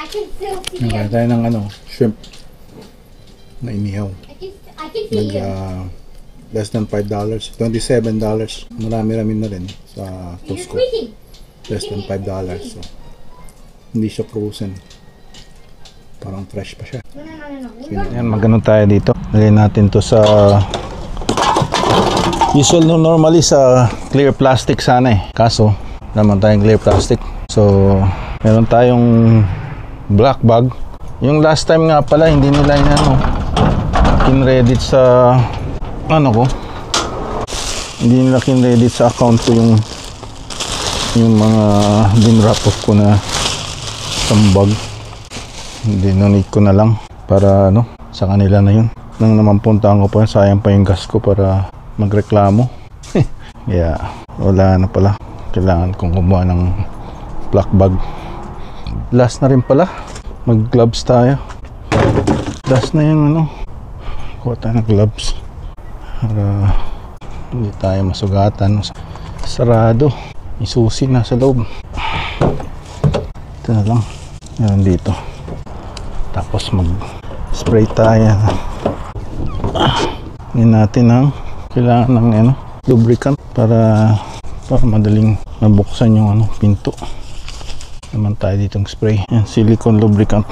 Kaya tayo ng shrimp na inihaw. Nag less than $5, $27. Marami-rami na rin sa Costco. Less than $5. So, hindi siya frozen. Parang fresh pa siya. Yan, magano tayo dito. Lagay natin to sa usual normally sa clear plastic sana eh. Kaso, naman tayong clear plastic. So, meron tayong black bag. Yung last time nga pala, hindi nila kinredit sa hindi nila kinredit sa account ko yung mga dinrap off ko na isang bag. Dinonate ko na lang para sa kanila na yun. Nang naman puntaan ko pa, sayang pa yung gas ko para magreklamo. Yeah, wala na pala. Kailangan kong kumuha ng black bag. Last na rin pala. Mag gloves tayo. Last na yung kuha tayo ng gloves para hindi tayo masugatan. Sarado. Isusi na sa loob. Ito na lang. Meron dito. Tapos mag spray tayo. Hindi natin ang kailangan ng lubricant para madaling mabuksan yung pinto. Naman tayo ditong spray. Yan, silicone lubricant.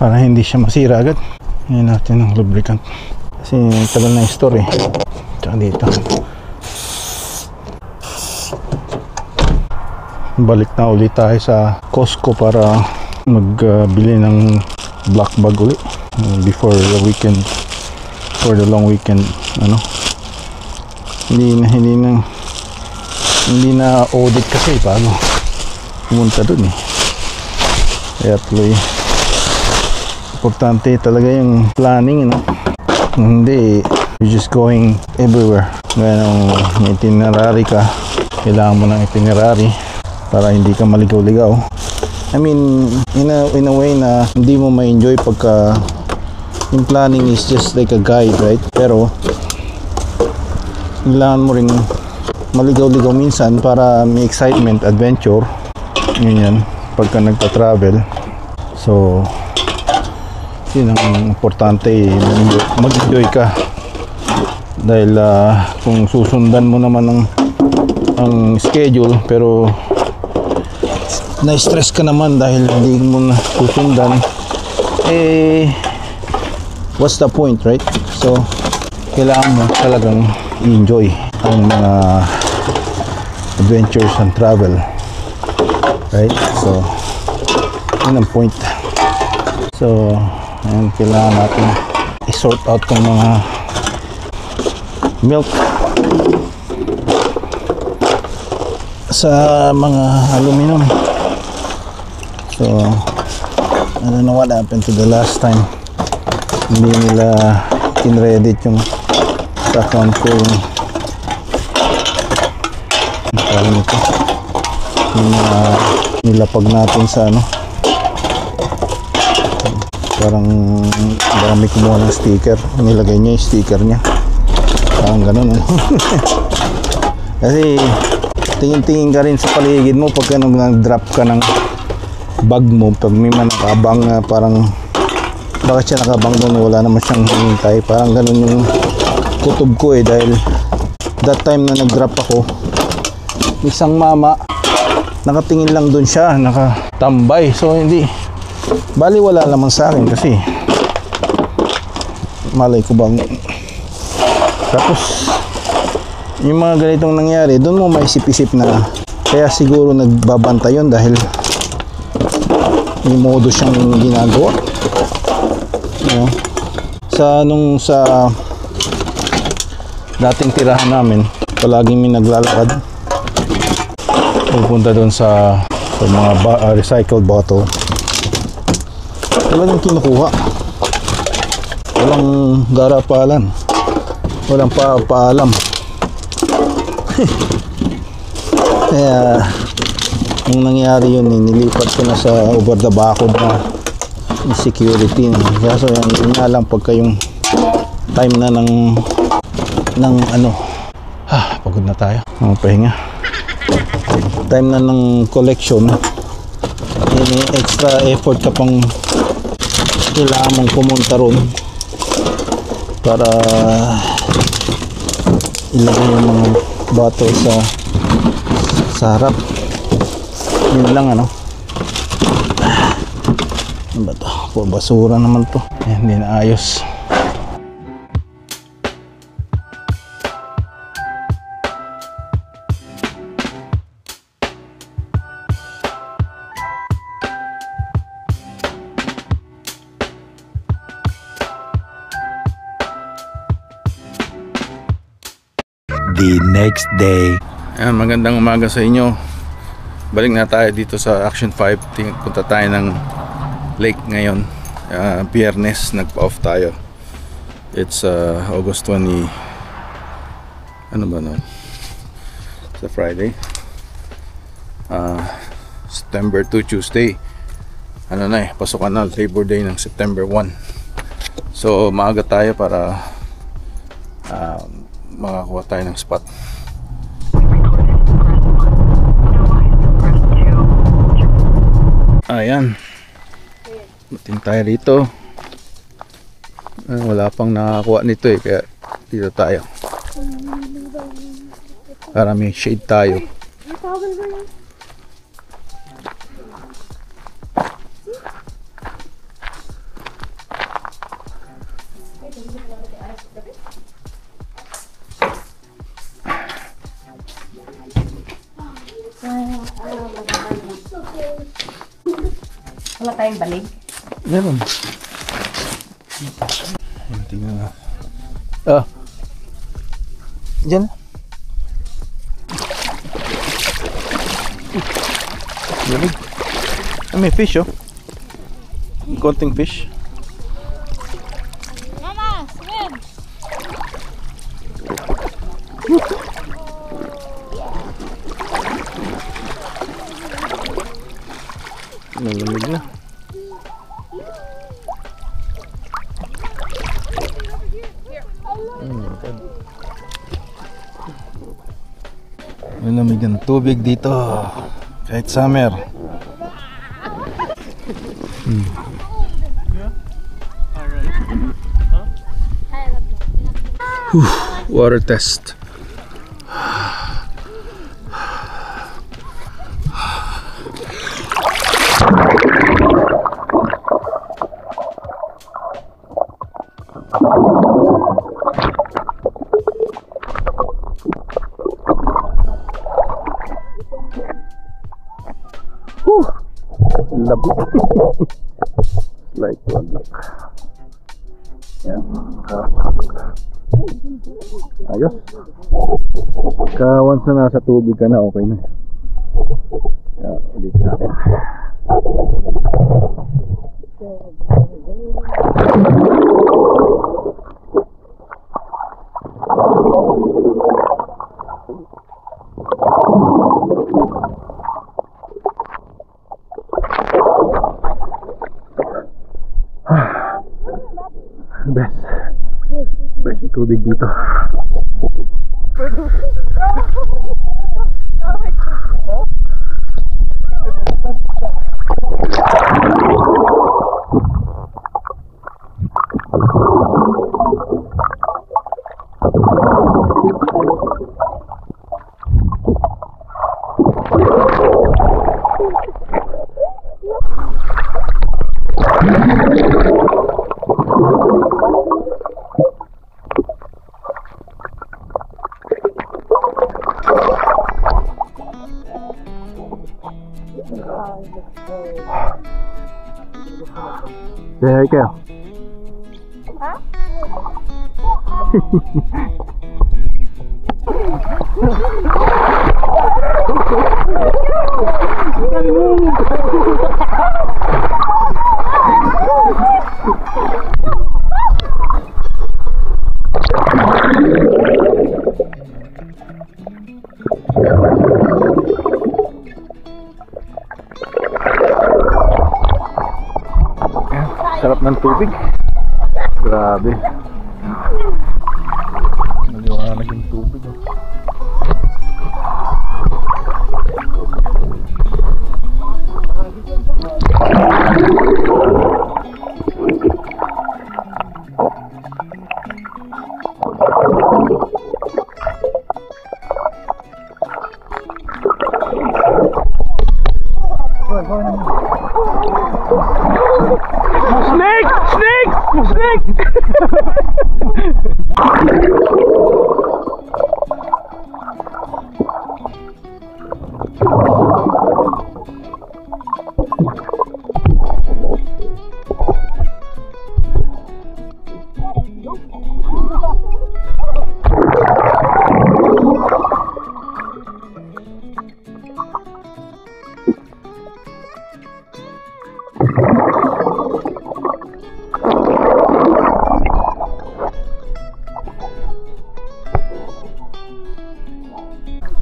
Para hindi siya masira agad. Ngayon natin ng lubricant. Kasi tagal na yung store eh. Tsaka dito. Balik na ulit tayo sa Costco para magbili ng black bag ulit. Before the weekend. For the long weekend. Hindi na audit kasi paano pumunta dun eh. Kaya tuloy importante talaga yung planning, hindi you're just going everywhere. Ngayon may itinerary ka, kailangan mo ng itinerary para hindi ka maligaw-ligaw. I mean, in a way na hindi mo ma-enjoy pagka yung planning is just like a guide, right? Pero kailangan mo rin maligaw-ligaw minsan para may excitement, adventure, ganyan pagka nagta-travel. So yun ang importante, mag-enjoy ka dahil kung susundan mo naman ang schedule pero na-stress ka naman dahil hindi mo na susundan, what's the point, right? So kailangan mo talagang enjoy ang mga adventures and travel, right? So yun ang point. So ayan, kailangan natin i-sort out ng mga milk sa mga aluminum. So I don't know what happened to the last time. Hindi nila kinredit yung sa account ko yung nito yung nilapag natin sa parang dami kumuha ng sticker, nilagay niya yung sticker niya, parang ganun kasi tingin-tingin ka rin sa paligid mo pagka nag-drop ka ng bag mo, pag may nakabang parang bakit siya nakabang doon, wala naman siyang hintay, parang ganun yung kutob ko dahil that time na nag-drop ako, isang mama nakatingin lang doon siya, nakatambay, so hindi bali wala naman sa akin kasi malay ko bang tapos yung mga ganitong nangyari doon mo maisip-isip na kaya siguro nagbabanta yun dahil may modo siyang ginagawa sa dating tirahan namin palaging may naglalakad pupunta doon sa mga recycled bottle. Talagang kinukuha, walang garapalan, walang paalam. Kaya Yung nangyari yun, nilipat ko na sa over the backhood na security. Kaso yun nga lang pagka yung time na ng ano, pagod na tayo, pahinga. Time na ng collection, extra effort ka pang kailangan mong pumunta ron para ilagay yung mga bottle sa harap. Yun lang ano. Ano ba to? Puro basura naman to. Hindi na ayos. The next day. Ayan, magandang umaga sa inyo. Balik na tayo dito sa Action 5. Punta tayo ng lake ngayon. Biyernes, nagpa-off tayo. It's August 20. Ano ba no? It's a Friday. September 2, Tuesday. Ano na pasukan na, Labor Day ng September 1. So maaga tayo para makakuha tayo ng spot. Ayan, mating tayo rito. Wala pang nakakuha nito kaya dito tayo para may shade tayo. Wala tayong balig? Meron. Tingnan na. Diyan. Balig. May fish konting fish. Mama, swim! Nalamig na. Malamig ang tubig dito kahit summer. Water test. Labit. Like one. Yan. Ayos. Once na nasa tubig ka na, okay na. Ulit natin. Best yung tubig dito. Say hi kayo. Ha? Sarap ng tubig. Grabe. Naliwanag yung tubig. Snake! Snake! Snake!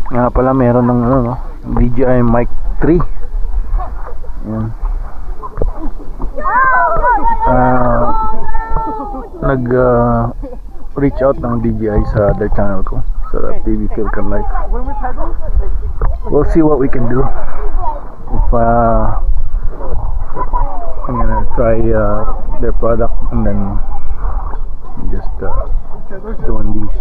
Nga pala meron ng ano, no? DJI Mic 3. Yan. Reach out ng DJI sa other channel ko, sa TV Filter Life. We'll see what we can do. If I'm gonna try their product and then just doing these.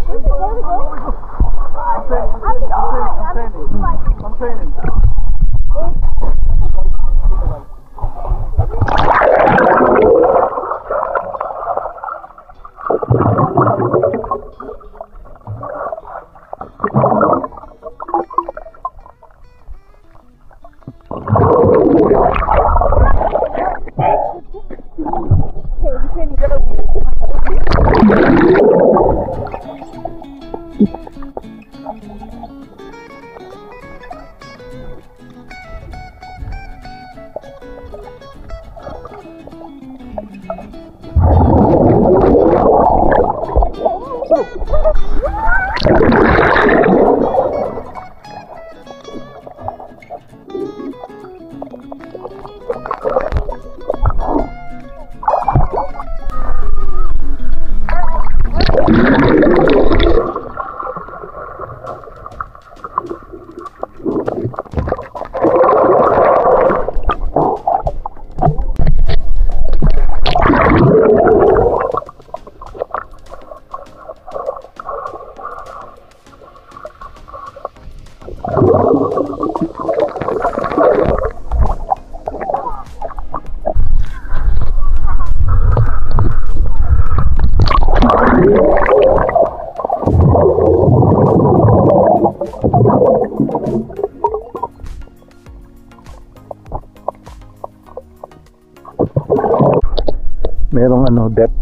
Merong ano, depth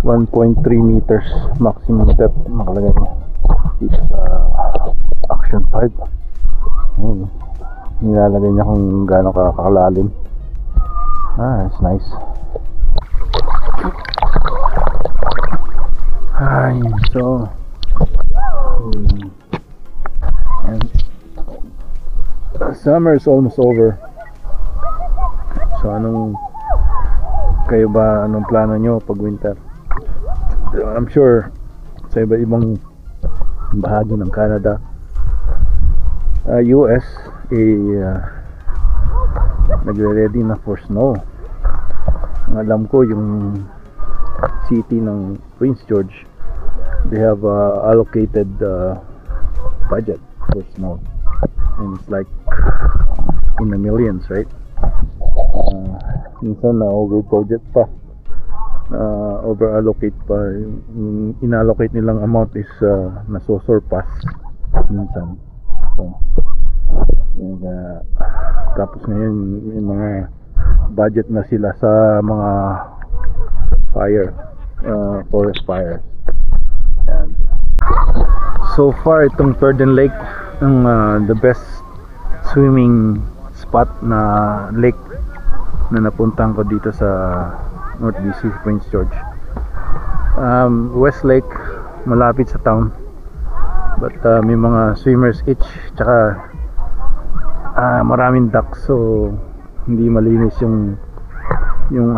1.3 meters maximum depth nakalagay dito sa Action 5. Ayun, nilalagay niya kung gaano kakalalim. It's nice. Ay, so and summer is almost over. So kayo ba, anong plano nyo pag winter? I'm sure sa iba-ibang bahagi ng Canada, US nagre-ready na for snow. Ang alam ko yung city ng Prince George, they have allocated budget for snow, and it's like in the millions, right? Minsan na over budget pa, over allocate pa. Yung inallocate nilang amount is nasosurpass minsan. So tapos ngayon may mga budget na sila sa mga forest fires. Yan. So far itong Purden Lake ang the best swimming spot na lake na napuntahan ko dito sa North BC, Prince George. West Lake malapit sa town, but may mga swimmers itch, tsaka maraming ducks, so hindi malinis yung yung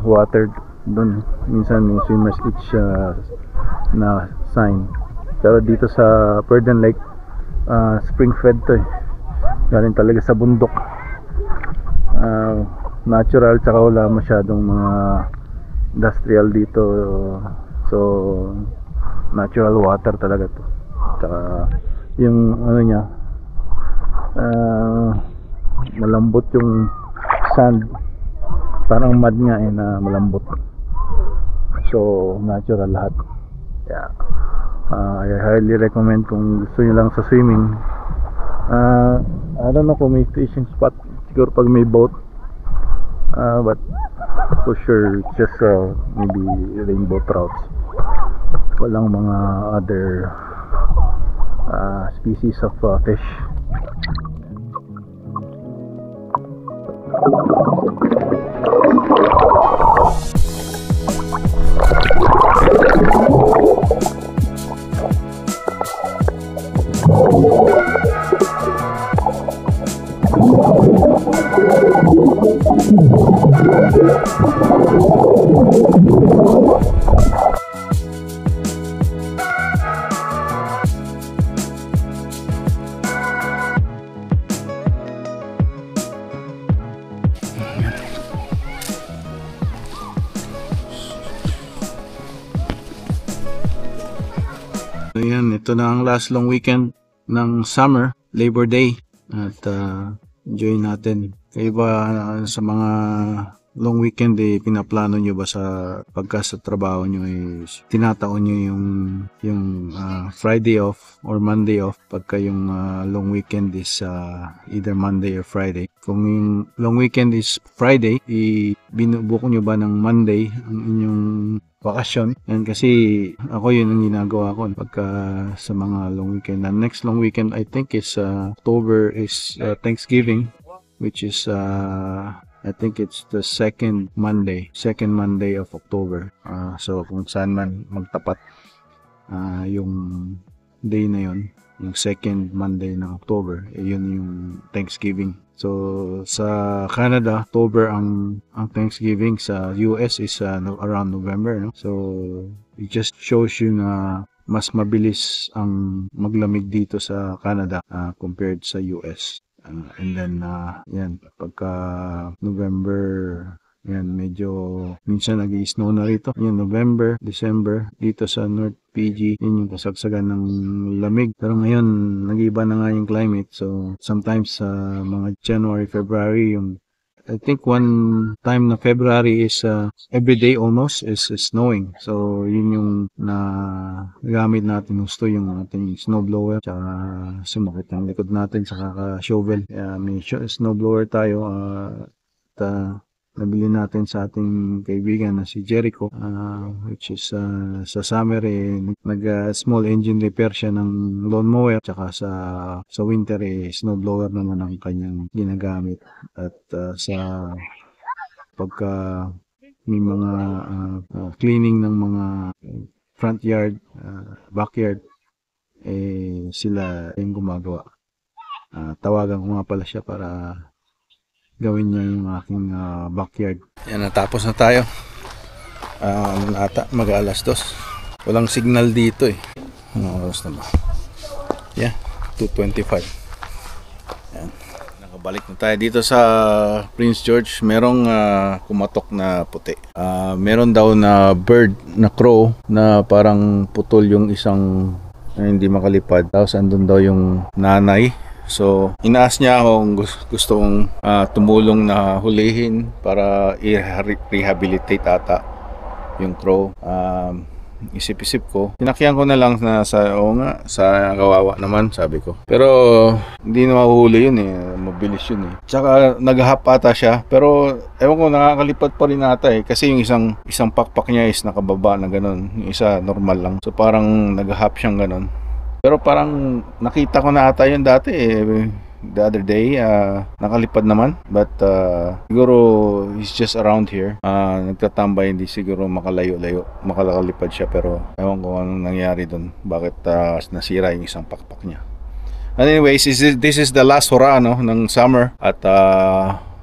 water doon. Minsan may swimmers each na sign. Pero dito sa Purden Lake, spring fed to eh. Galing talaga sa bundok. Natural, tsaka wala masyadong mga industrial dito. So natural water talaga to. Tsaka yung niya, malambot yung sand, parang mud nga na malambot. So natural lahat. Yeah. I highly recommend kung gusto niyo lang sa swimming. I don't know kung may fishing spot, siguro pag may boat, but for sure just maybe rainbow trouts. Walang mga other species of fish. Ayan, ito na ang last long weekend ng summer, Labor Day. At enjoy natin. Kayo ba sa mga long weekend pinaplano nyo ba pagka sa trabaho nyo tinataon nyo yung Friday off or Monday off pagka yung long weekend is either Monday or Friday? Kung yung long weekend is Friday, binubuko nyo ba ng Monday ang inyong bakasyon? And kasi ako yun ang ginagawa ko pagka sa mga long weekend. And next long weekend I think is October is Thanksgiving, which is I think it's the second Monday of October. So kung saan man magtapat yung day na yun, yung second Monday ng October, yun yung Thanksgiving. So sa Canada, October ang Thanksgiving. Sa US is around November, no? So it just shows you na mas mabilis ang maglamig dito sa Canada compared sa US. And then yan, pagka November, yan, medyo minsan nag-i-snow na rito. Yan, November, December dito sa North PG, yun yung kasagsagan ng lamig. Pero ngayon nag-iba na nga yung climate. So sometimes sa mga January, February, yung I think one time na February is every day almost is snowing. So yun yung gamit natin, gusto yung ating snowblower, tsaka sumakit ang likod natin sa kaka-shovel. May snowblower tayo at nabili natin sa ating kaibigan na si Jericho, which is sa summer nag-small engine repair siya ng lawnmower, tsaka sa winter snowblower naman ang kanyang ginagamit. At sa pagka may mga cleaning ng mga front yard, backyard, sila yung gumagawa. Tawagan ko nga pala siya para gawin niya yung aking backyard. Yan, natapos na tayo. Mag-alas 2. Walang signal dito Ano oras na ba? Yeah, 2:25. Yan. Nakabalik na tayo dito sa Prince George. Merong kumatok na puti. Meron daw na bird, na crow, na parang putol yung isang hindi makalipad. Tapos andun daw yung nanay. So, inaas niya ako kung gusto kong tumulong na hulihin para i-rehabilitate ata yung crow. Isip-isip ko, tinakyan ko na lang na sa kawawa naman, sabi ko. Pero hindi na mahuhuli yun mabilis yun Tsaka nag-hop ata siya, pero ewan ko, nakakalipad pa rin ata kasi yung isang pakpak niya is nakababa na ganun, yung isa normal lang. So parang nag-hop siyang ganun. Pero parang nakita ko na ata yun dati the other day, nakalipad naman. But siguro he's just around here, nagtatambay, hindi siguro makalipad siya. Pero ewan ko anong nangyari dun, bakit nasira yung isang pakpak niya. Anyways, this is the last hura ng summer. At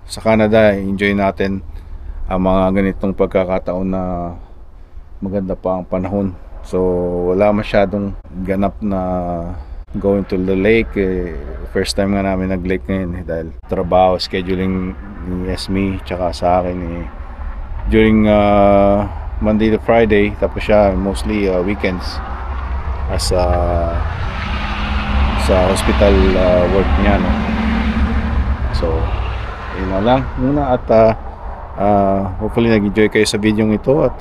sa Canada, enjoy natin ang mga ganitong pagkakataon na maganda pa ang panahon. So wala masyadong ganap na going to the lake. First time nga namin nag-lake ngayon dahil trabaho, scheduling ni Esme tsaka sa akin during Monday to Friday, tapos siya mostly weekends as sa hospital work niya, no? So yun na lang muna at hopefully nag-enjoy kayo sa video ito at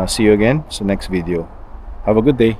see you again sa next video. Have a good day.